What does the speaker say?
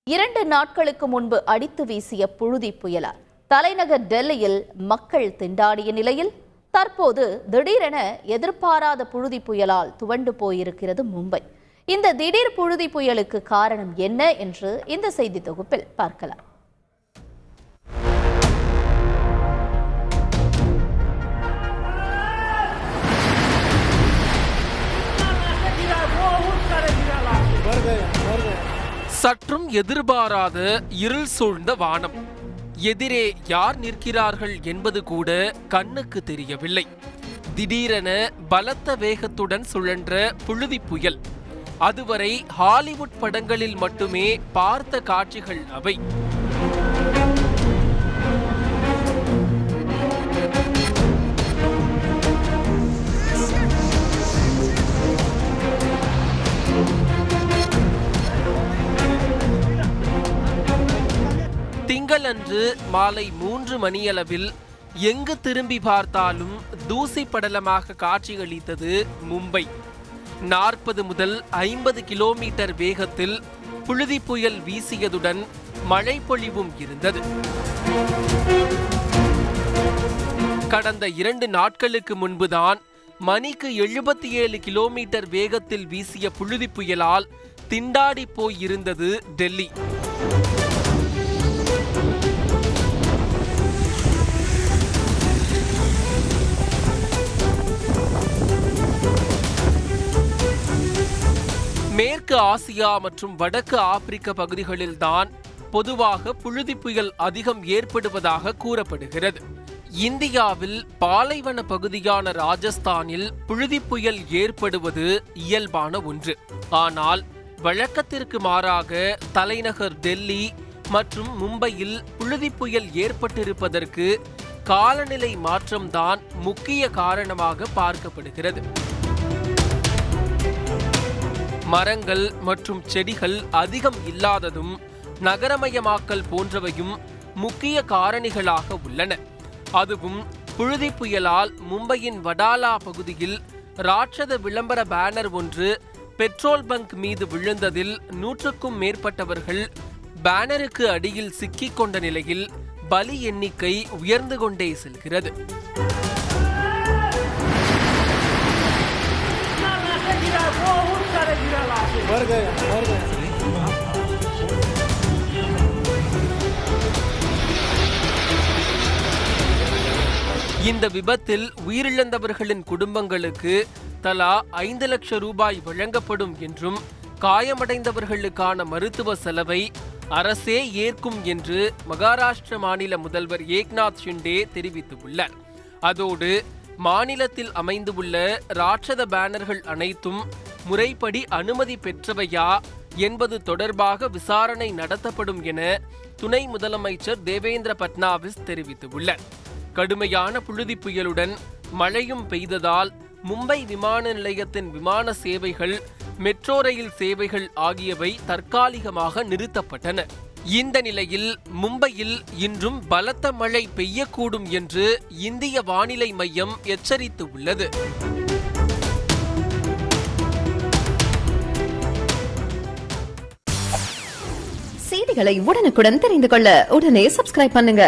2 நாட்களுக்கு முன்பு அடித்து வீசிய புழுதி புயலால் தலைநகர் டெல்லியில் மக்கள் திண்டாடிய நிலையில் தற்போது திடீரென எதிர்பாராத புழுதி புயலால் துவண்டு போயிருக்கிறது மும்பை. இந்த திடீர் புழுதி புயலுக்கு காரணம் என்ன என்று இந்த செய்தி தொகுப்பில் பார்க்கலாம். சற்றும் எதிர்பாராத இருள் சூழ்ந்த வானம். எதிரே யார் நிற்கிறார்கள் என்பது கூட கண்ணுக்கு தெரியவில்லை. திடீரென பலத்த வேகத்துடன் சுழன்ற புழுதி புயல். அதுவரை ஹாலிவுட் படங்களில் மட்டுமே பார்த்த காட்சிகள் அவை. திங்களன்று மாலை 3 மணியளவில் எங்கு திரும்பி பார்த்தாலும் தூசி படலமாக காட்சியளித்தது மும்பை. 40 முதல் 50 கிலோமீட்டர் வேகத்தில் புழுதி புயல் வீசியதுடன் மழை பொழிவும் இருந்தது. கடந்த 2 நாட்களுக்கு முன்புதான் மணிக்கு 77 கிலோமீட்டர் வேகத்தில் வீசிய புழுதி புயலால் திண்டாடி போயிருந்தது டெல்லி. மேற்கு ஆசியா மற்றும் வடக்கு ஆப்பிரிக்க பகுதிகளில்தான் பொதுவாக புழுதி புயல் அதிகம் ஏற்படுவதாக கூறப்படுகிறது. இந்தியாவில் பாலைவன பகுதியான ராஜஸ்தானில் புழுதி புயல் ஏற்படுவது இயல்பான ஒன்று. ஆனால் வழக்கத்திற்கு மாறாக தலைநகர் டெல்லி மற்றும் மும்பையில் புழுதி புயல் ஏற்பட்டிருப்பதற்கு காலநிலை மாற்றம்தான் முக்கிய காரணமாக பார்க்கப்படுகிறது. மரங்கள் மற்றும் செடிகள் அதிகம் இல்லாததும் நகரமயமாக்கல் போன்றவையும் முக்கிய காரணிகளாக உள்ளன. அதுவும் புழுதி புயலால் மும்பையின் வடாலா பகுதியில் ராட்சத விளம்பர பேனர் ஒன்று பெட்ரோல் பங்க் மீது விழுந்ததில் 100க்கும் மேற்பட்டவர்கள் பேனருக்கு அடியில் சிக்கிக் கொண்ட நிலையில் பலி எண்ணிக்கை உயர்ந்து கொண்டே செல்கிறது. இந்த விபத்தில் உயிரிழந்தவர்களின் குடும்பங்களுக்கு தலா 5 லட்சம் ரூபாய் வழங்கப்படும் என்றும் காயமடைந்தவர்களுக்கான மருத்துவ செலவை அரசே ஏற்கும் என்று மகாராஷ்டிர மாநில முதல்வர் ஏக்நாத் ஷிண்டே தெரிவித்துள்ளார். அதோடு மாநிலத்தில் அமைந்துள்ள ராட்சத பேனர்கள் அனைத்தும் முறைப்படி அனுமதி பெற்றவையா என்பது தொடர்பாக விசாரணை நடத்தப்படும் என துணை முதலமைச்சர் தேவேந்திர பட்னாவிஸ் தெரிவித்துள்ளார். கடுமையான புழுதி புயலுடன் மழையும் பெய்ததால் மும்பை விமான நிலையத்தின் விமான சேவைகள், மெட்ரோ ரயில் சேவைகள் ஆகியவை தற்காலிகமாக நிறுத்தப்பட்டன. இந்த நிலையில் மும்பையில் இன்றும் பலத்த மழை பெய்யக்கூடும் என்று இந்திய வானிலை மையம் எச்சரித்து உள்ளது. செய்திகளை உடனுக்குடன் தெரிந்து கொள்ள உடனே சப்ஸ்கிரைப் பண்ணுங்க.